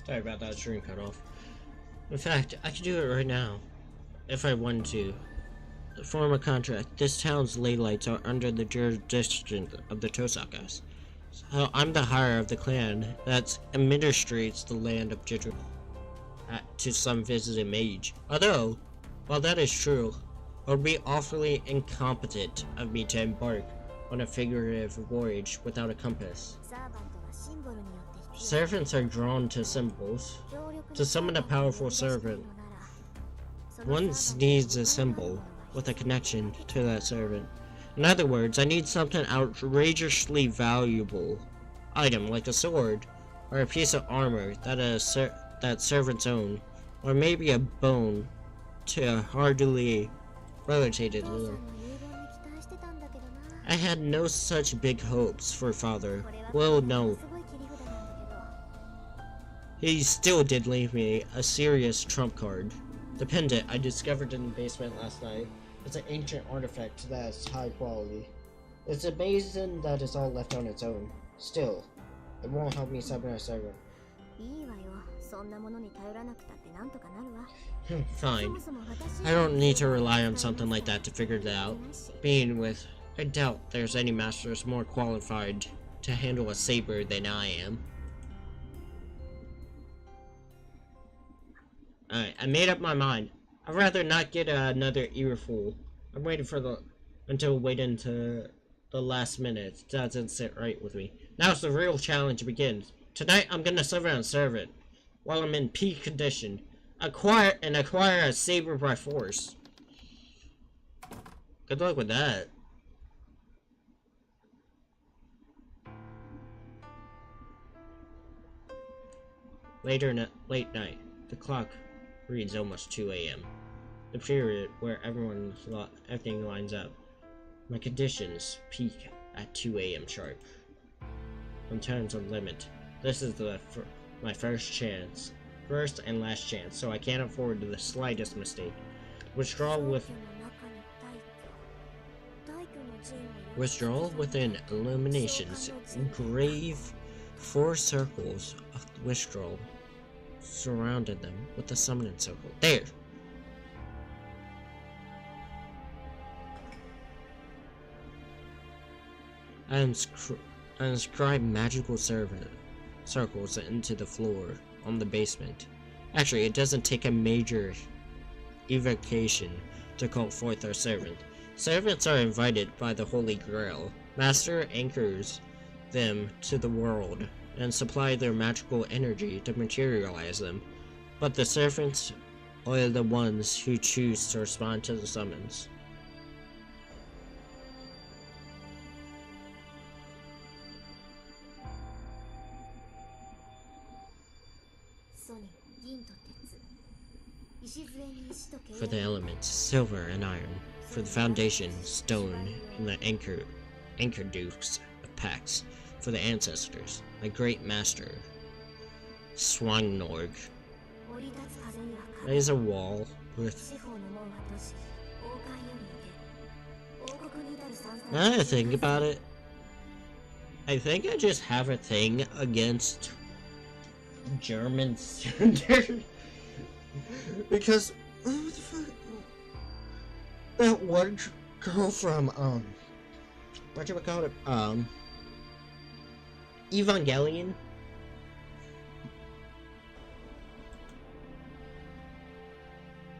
Sorry about that stream cut off. In fact, I could do it right now, if I wanted to. Form a contract. This town's ley lights are under the jurisdiction of the Tosakas. So I'm the hire of the clan that administrates the land of Jitru to some visiting mage. Although, while that is true, it would be awfully incompetent of me to embark on a figurative voyage without a compass. Servants are drawn to symbols. To summon a powerful servant, one needs a symbol with a connection to that servant. In other words, I need something outrageously valuable item like a sword or a piece of armor that servants own, or maybe a bone to hardly related to them. I had no such big hopes for father. Well, no. He still did leave me a serious trump card. The pendant I discovered in the basement last night. It's an ancient artifact that is high quality. It's amazing that it's all left on its own. Still, it won't help me summon a servant. Fine. I don't need to rely on something like that to figure it out. I doubt there's any masters more qualified to handle a saber than I am. Alright, I made up my mind. I'd rather not get another earful. I'm waiting until the last minute. It doesn't sit right with me. Now's the real challenge begins. Tonight I'm gonna summon a servant while I'm in peak condition. Acquire a saber by force. Good luck with that. Late night. The clock reads almost 2 a.m. The period where everything lines up. My conditions peak at 2 a.m. sharp. In terms of limit, this is my first and last chance, so I can't afford the slightest mistake. Withdrawal within illuminations. Engrave 4 circles of withdrawal. Surrounded them with a summoning circle. There! I inscribe magical circles into the floor on the basement. Actually, it doesn't take a major evocation to call forth our servant. Servants are invited by the Holy Grail. Master anchors them to the world and supply their magical energy to materialize them. But the servants are the ones who choose to respond to the summons. For the elements, silver and iron. For the foundation, stone and the anchor dukes of packs. For the ancestors, my great master, Swangnorg. There is a wall with... Now that I think about it, I think I just have a thing against German standard. Because what the fuck? That one girl from what do we call it? Evangelion.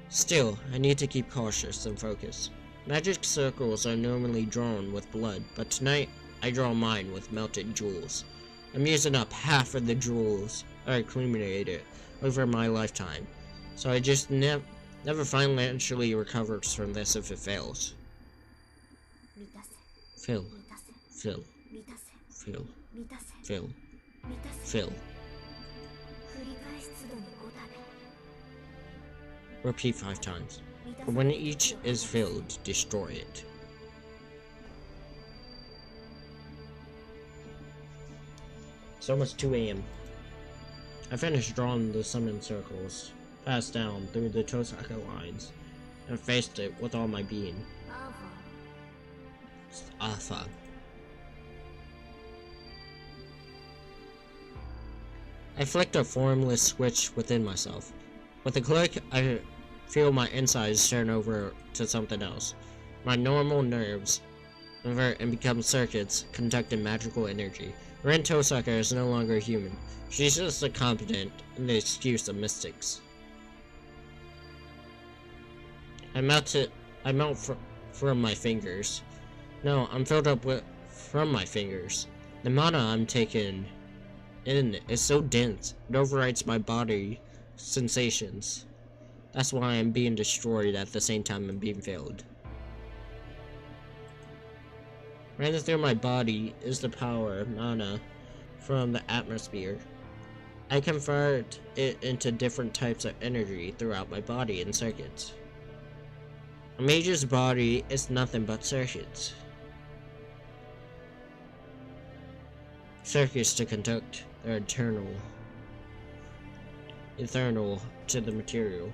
Still, I need to keep cautious and focused. Magic circles are normally drawn with blood, but tonight I draw mine with melted jewels. I'm using up half of the jewels I accumulated over my lifetime, so I just never financially recovers from this if it fails. Fill. Fill. Fill. Fill. Fill. Repeat 5 times. When each is filled, destroy it. It's almost 2 a.m. I finished drawing the summon circles, passed down through the Tosaka lines, and faced it with all my being. Alpha. I flicked a formless switch within myself. With a click, I feel my insides turn over to something else. My normal nerves convert and become circuits conducting magical energy. Ren Tosaka is no longer human. She's just a competent in the excuse of mystics. I melt from my fingers. No, I'm filled up from my fingers. The mana I'm taking in is so dense, it overrides my body sensations. That's why I'm being destroyed at the same time I'm being filled. Running through my body is the power mana from the atmosphere. I convert it into different types of energy throughout my body and circuits. A mage's body is nothing but circuits. Circuits to conduct their eternal to the material.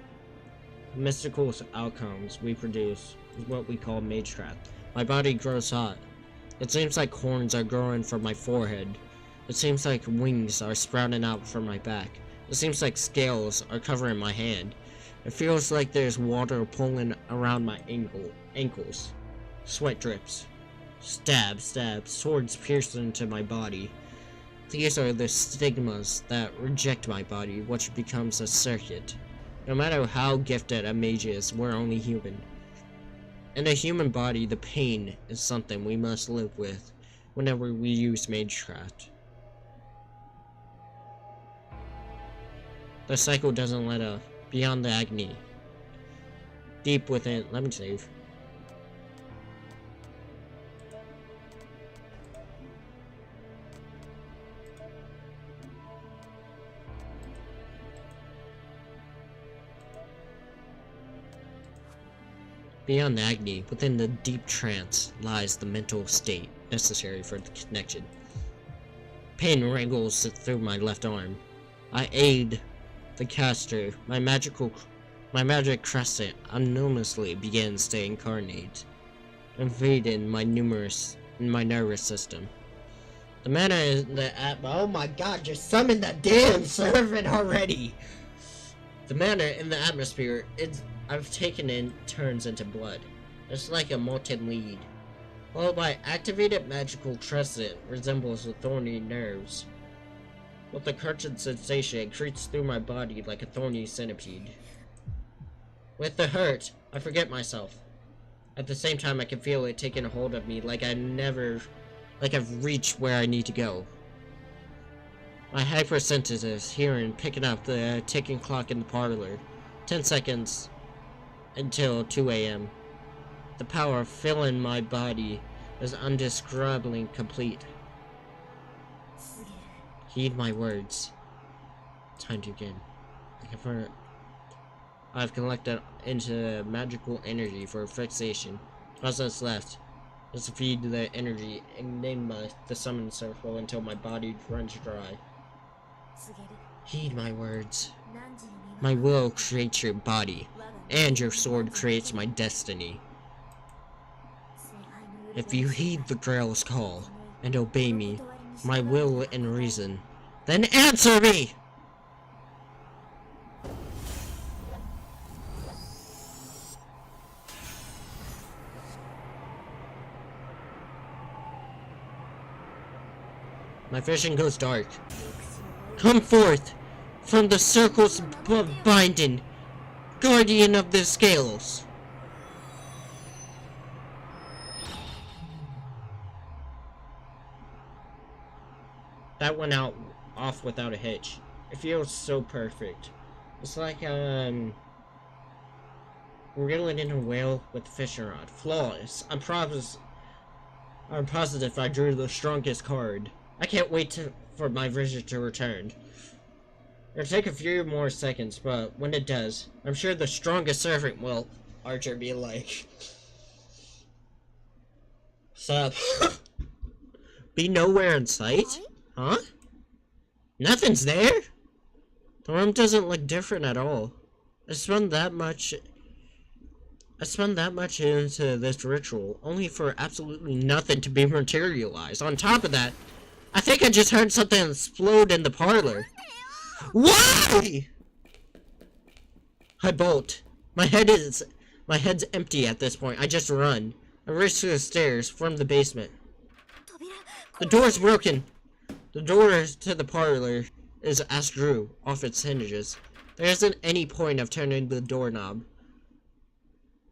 The mystical outcomes we produce is what we call magecraft. My body grows hot. It seems like horns are growing from my forehead. It seems like wings are sprouting out from my back. It seems like scales are covering my hand. It feels like there's water pulling around my ankles. Sweat drips. Stab, swords pierce into my body. These are the stigmas that reject my body, which becomes a circuit. No matter how gifted a mage is, we're only human. In a human body, the pain is something we must live with whenever we use magecraft. The cycle doesn't let up. Beyond the agony. Deep within. Let me save. Beyond the agony, within the deep trance, lies the mental state necessary for the connection. Pain wrangles through my left arm. I aid the caster. My magic crescent anonymously begins to incarnate, invading my nervous system. The mana in the oh my god, just summon the damn servant already! The mana in the atmosphere I've taken in turns into blood. It's like a molten lead. While my activated magical crescent resembles the thorny nerves. With the crushing sensation, it creeps through my body like a thorny centipede. With the hurt, I forget myself. At the same time, I can feel it taking a hold of me like I've reached where I need to go. My hypersensitive hearing picking up the ticking clock in the parlor. 10 seconds until 2 a.m. The power filling my body is undescribably complete. Heed my words. Time to begin. I've collected into magical energy for fixation. All that's left is to feed the energy and name the summon circle until my body runs dry. Heed my words. My will creates your body, and your sword creates my destiny. If you heed the Grail's call and obey me, my will and reason, then answer me! My vision goes dark. Come forth from the circle's binding, guardian of the scales. That went off without a hitch. It feels so perfect. It's like reeling in a whale with a fishing rod. Flawless. I'm positive I drew the strongest card. I can't wait for my vision to return. It'll take a few more seconds, but when it does, I'm sure the strongest servant will, Archer, be like, sup? Be nowhere in sight? Huh? Nothing's there? The room doesn't look different at all. I spent that much into this ritual, only for absolutely nothing to be materialized. On top of that, I think I just heard something explode in the parlor. Why? I bolt. My head's empty at this point. I just run. I race to the stairs from the basement. The door's broken. The door to the parlor is screw off its hinges. There isn't any point of turning the doorknob.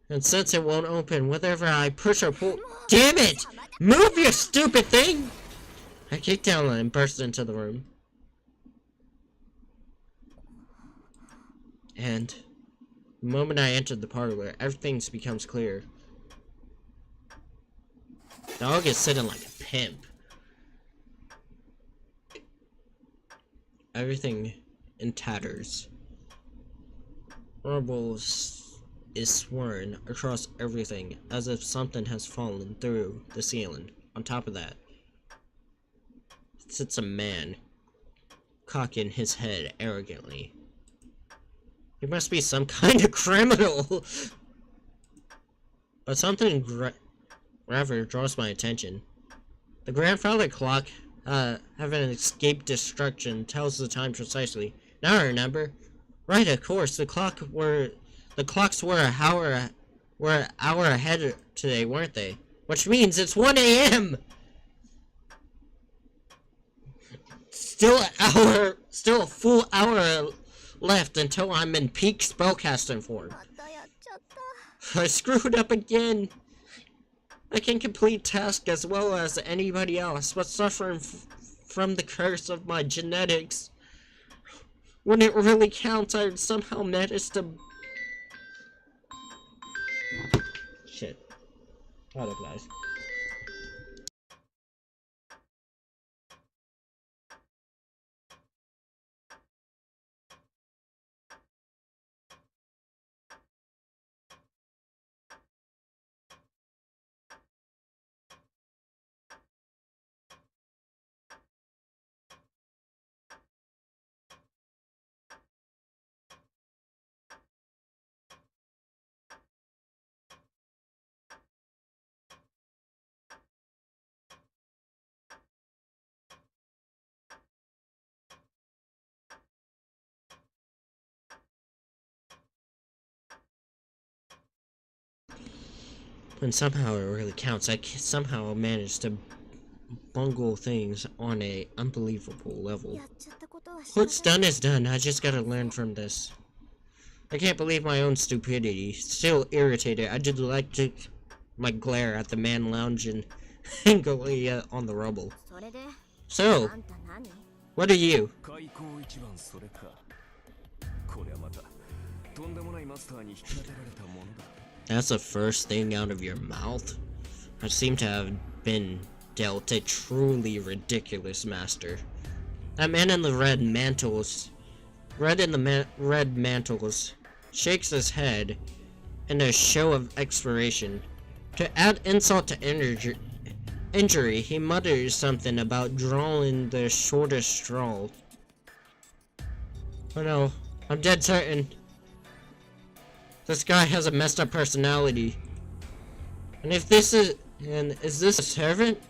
And since it won't open, whatever I push or pull— Damn it! Move, you stupid thing! I kicked down and burst into the room. And the moment I entered the parlor, everything becomes clear. Dog is sitting like a pimp. Everything in tatters. Rubble is sworn across everything, as if something has fallen through the ceiling. On top of that sits a man, cocking his head arrogantly. He must be some kind of criminal. But something rather draws my attention. The grandfather clock, having escaped destruction, tells the time precisely. Now I remember. Right, of course, the clocks were an hour ahead today, weren't they? Which means it's 1 AM! Still a full hour left until I'm in peak spellcasting form. I screwed up again. I can complete tasks as well as anybody else, but suffering from the curse of my genetics. When it really counts, I somehow managed to— Shit. Hold up, guys. When somehow it really counts, I somehow managed to bungle things on a unbelievable level. What's done is done. I just gotta learn from this. I can't believe my own stupidity. Still irritated, I did like to my glare at the man lounging angrily on the rubble. So, what are you? That's the first thing out of your mouth? I seem to have been dealt a truly ridiculous master. That man in the red mantles, shakes his head in a show of expiration. To add insult to injury, he mutters something about drawing the shortest straw. Oh no, I'm dead certain. This guy has a messed up personality. And if this is— is this a servant?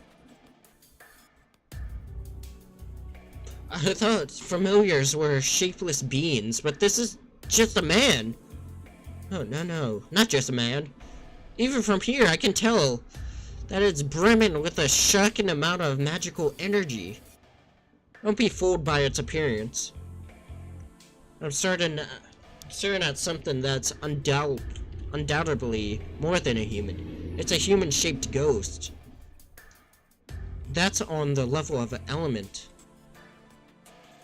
I thought familiars were shapeless beings, but this is just a man. Oh, no, not just a man. Even from here, I can tell that it's brimming with a shocking amount of magical energy. Don't be fooled by its appearance. I'm staring at something that's undoubtedly more than a human. It's a human-shaped ghost. That's on the level of an element.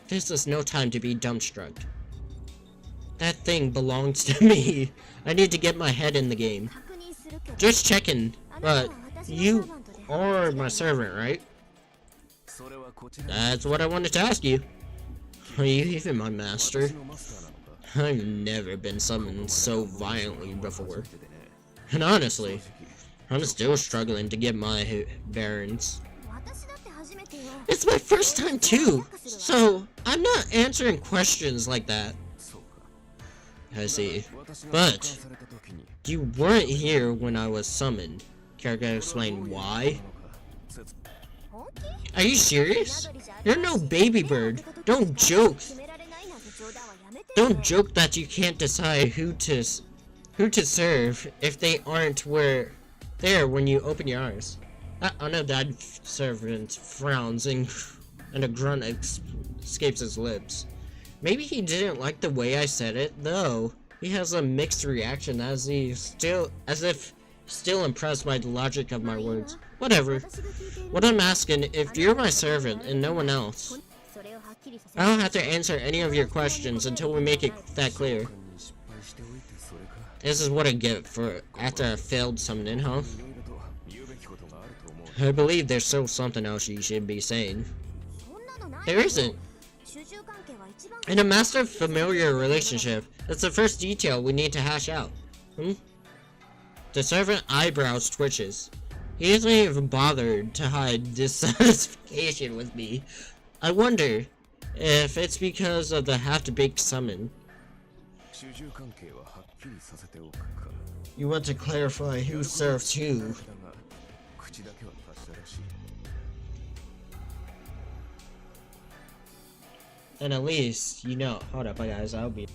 This is no time to be dumbstruck. That thing belongs to me. I need to get my head in the game. Just checking, but you are my servant, right? That's what I wanted to ask you. Are you even my master? I've never been summoned so violently before. And honestly, I'm still struggling to get my bearings. It's my first time too, so I'm not answering questions like that. I see. But you weren't here when I was summoned. Care to explain why? Are you serious? You're no baby bird. Don't joke. Don't joke that you can't decide who to serve if they aren't there when you open your eyes. I know that servant frowns and a grunt escapes his lips. Maybe he didn't like the way I said it, though. He has a mixed reaction as if still impressed by the logic of my words. Whatever. What I'm asking, if you're my servant and no one else, I don't have to answer any of your questions until we make it that clear. This is what I get for after I failed summoning, huh? I believe there's still something else you should be saying. There isn't. In a master-familiar relationship, that's the first detail we need to hash out. The servant eyebrows twitches. He isn't even bothered to hide dissatisfaction with me. I wonder if it's because of the half-baked summon. You want to clarify who serves who. Then at least, you know. Hold up, guys, I'll be...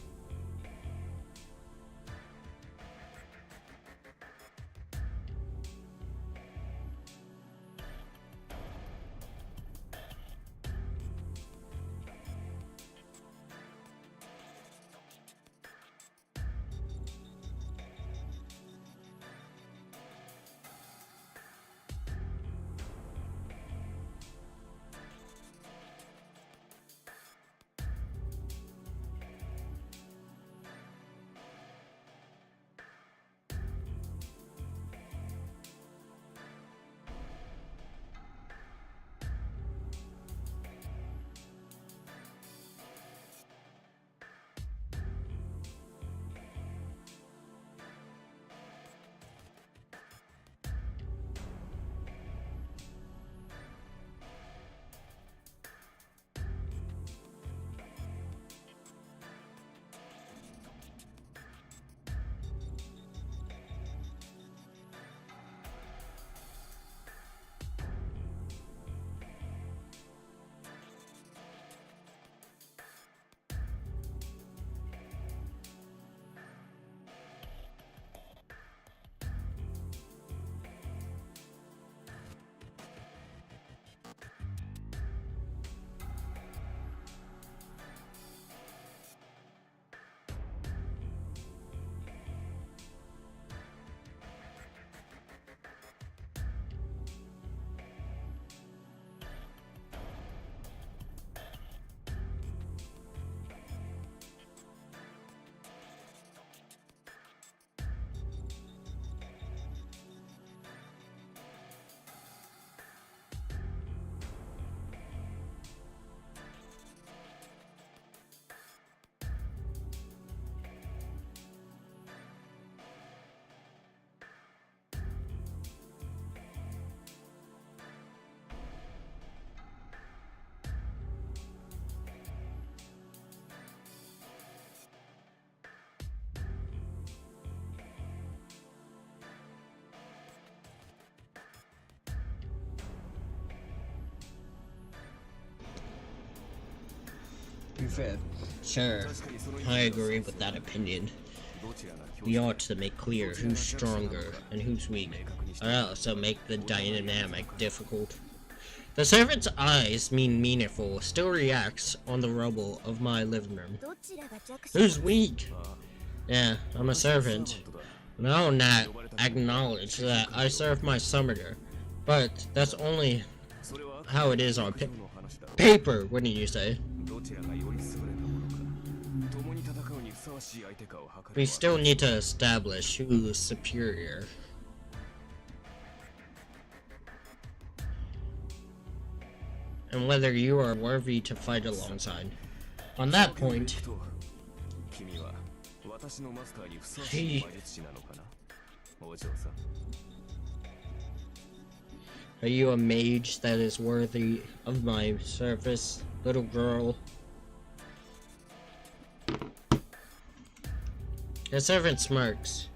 Sure, I agree with that opinion. We ought to make clear who's stronger and who's weak. I also make the dynamic difficult. The servant's eyes, meaningful, still reacts on the rubble of my living room. Who's weak? Yeah, I'm a servant. And I'll not acknowledge that I serve my summoner, but that's only how it is on paper, wouldn't you say? We still need to establish who's superior. And whether you are worthy to fight alongside. On that point, are you a mage that is worthy of my service, little girl? The servant smirks.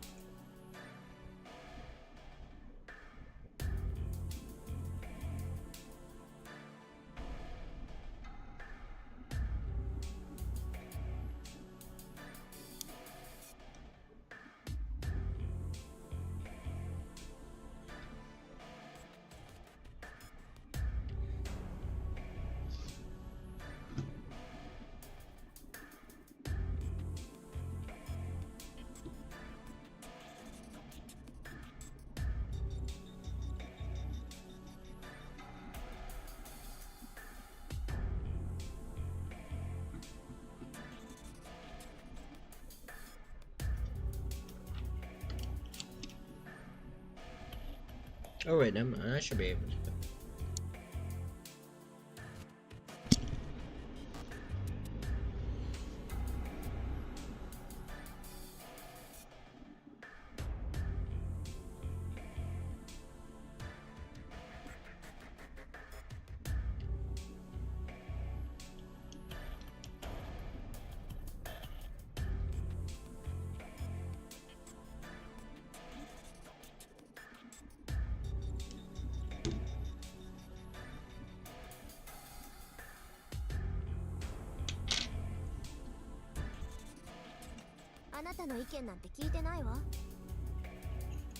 Oh wait, never mind. I should be able to.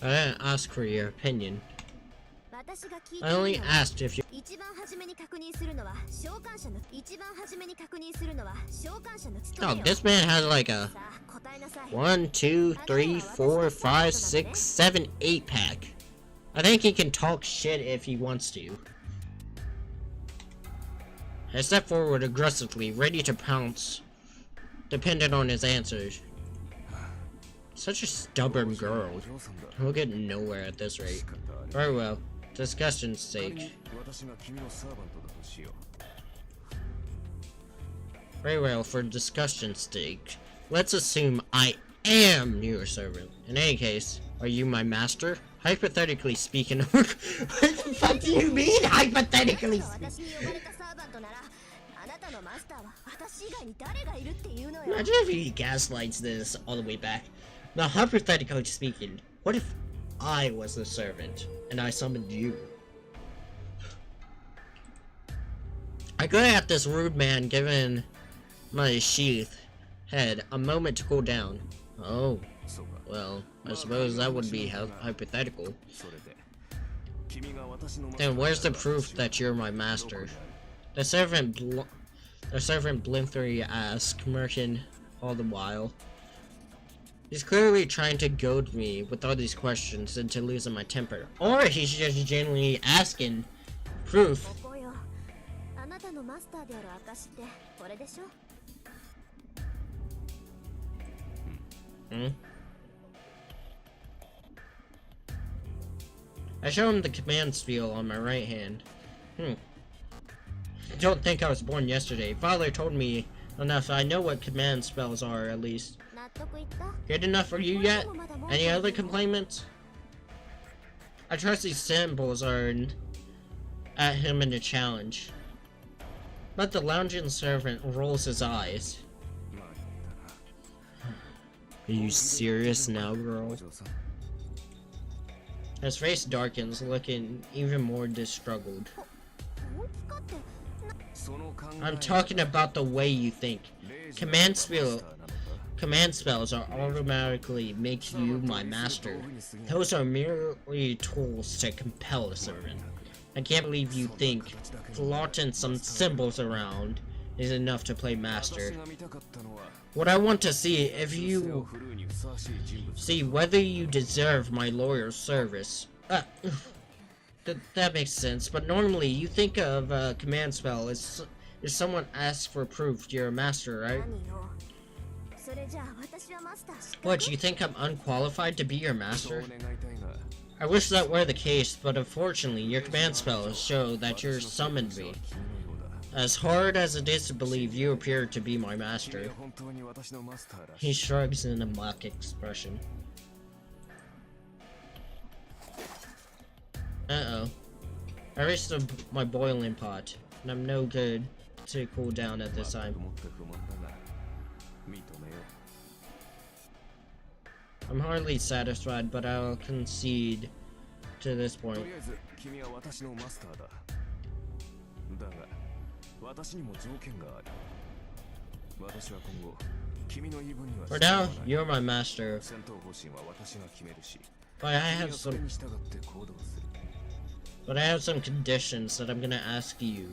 I didn't ask for your opinion. I only asked if you. Oh, this man has like a 1, 2, 3, 4, 5, 6, 7, 8 pack. I think he can talk shit if he wants to. I step forward aggressively, ready to pounce, dependent on his answers. Such a stubborn girl. We'll get nowhere at this rate. Very well. Discussion's sake. Very well, for discussion's sake. Let's assume I am your servant. In any case, are you my master? Hypothetically speaking. What the fuck do you mean, hypothetically speaking? Imagine if he gaslights this all the way back. Now, hypothetically speaking, what if I was the servant and I summoned you? I go at this rude man, giving my sheath head a moment to cool down. Oh, well, I suppose that would be hypothetical. Then where's the proof that you're my master? The servant blinthily asks, smirking all the while. He's clearly trying to goad me with all these questions into losing my temper. Or he's just genuinely asking proof. I show him the command spiel on my right hand. Don't think I was born yesterday. Father told me enough. I know what command spells are, at least. Good enough for you yet? Any other complaints? I trust these symbols are at him in a challenge. But the lounging servant rolls his eyes. Are you serious now, girl? His face darkens, looking even more distruggled. I'm talking about the way you think. Command spells are automatically make you my master. Those are merely tools to compel a servant. I can't believe you think flaunting some symbols around is enough to play master. What I want to see whether you deserve my loyal service. That makes sense, but normally you think of a command spell as if someone asks for proof you're a master, right? What, you think I'm unqualified to be your master? I wish that were the case, but unfortunately your command spells show that you're summoned me. As hard as it is to believe, you appear to be my master. He shrugs in a mock expression. Uh-oh. I reached my boiling pot, and I'm no good to cool down at this time. I'm hardly satisfied, but I'll concede to this point. For now, you're my master. But I have some conditions that I'm gonna ask you.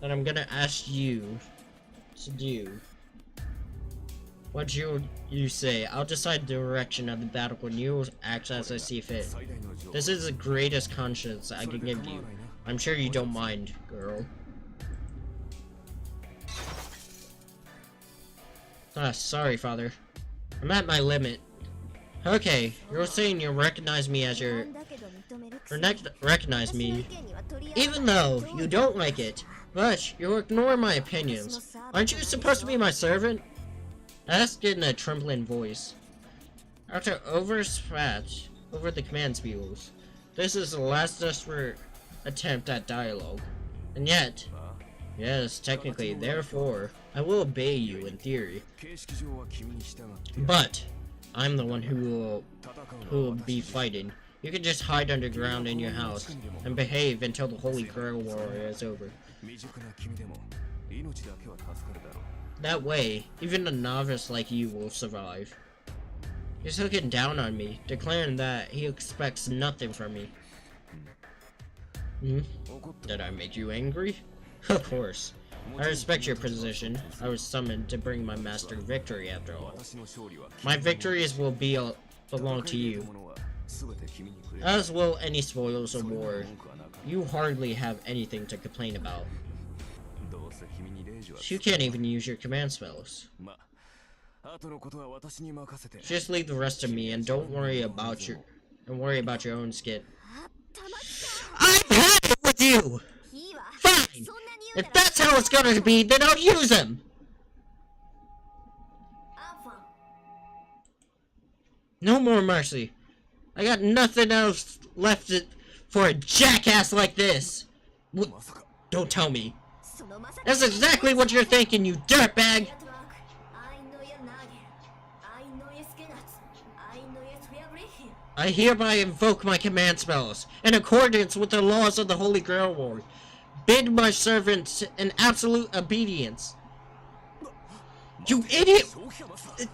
That I'm gonna ask you to do. What you say? I'll decide the direction of the battle when you act as I see fit. This is the greatest conscience I can give you. I'm sure you don't mind, girl. Sorry, father. I'm at my limit. Okay, you're saying you recognize me as your... recognize me, even though you don't like it, but you ignore my opinions. Aren't you supposed to be my servant? Asked in a trembling voice. After overspat over the command spells, this is the last desperate attempt at dialogue. And yet, yes, technically, therefore, I will obey you in theory. But I'm the one who will be fighting. You can just hide underground in your house and behave until the Holy Grail War is over. That way, even a novice like you will survive. He's looking down on me, declaring that he expects nothing from me. Did I make you angry? Of course. I respect your position. I was summoned to bring my master victory after all. My victories will belong to you. As will any spoils of war. You hardly have anything to complain about. You can't even use your command spells. Just leave the rest to me and don't worry about your own skin. I've had it with you! Fine! If that's how it's gonna be, then I'll use him! No more mercy. I got nothing else left for a jackass like this. Don't tell me. That's exactly what you're thinking, you dirtbag! I hereby invoke my command spells, in accordance with the laws of the Holy Grail War. Bid my servants in absolute obedience. You idiot!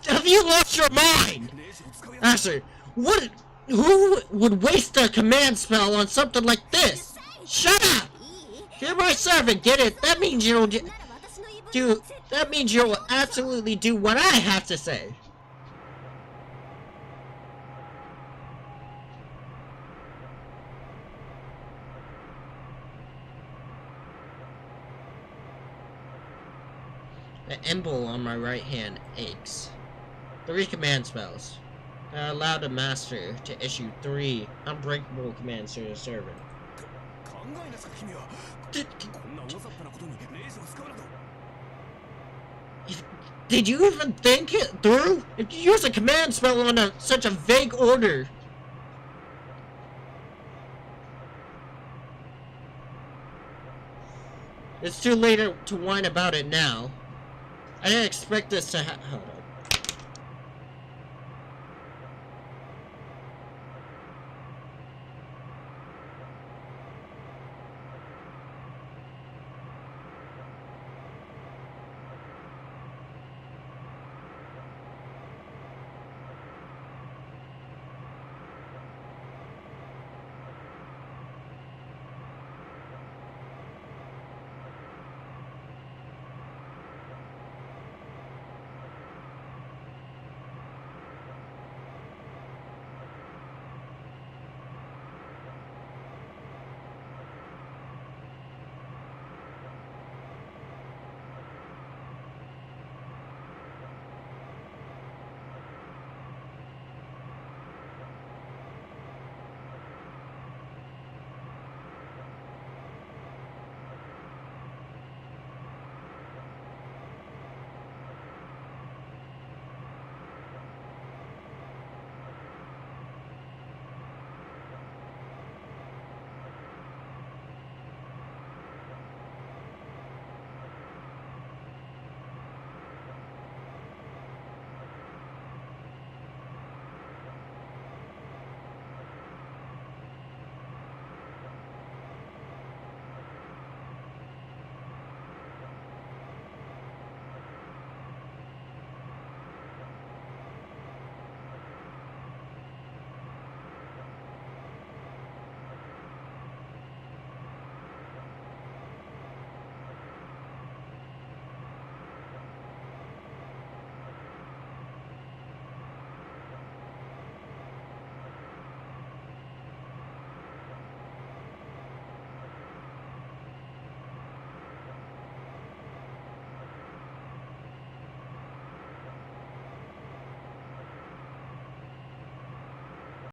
Have you lost your mind? Asher, who would waste a command spell on something like this? Shut up! You're my servant, get it? That means you'll absolutely do what I have to say. The emblem on my right hand aches. 3 command spells. I allowed a master to issue 3 unbreakable commands to a servant. Did you even think it through? If you use a command spell on such a vague order. It's too late to whine about it now. I didn't expect this to happen.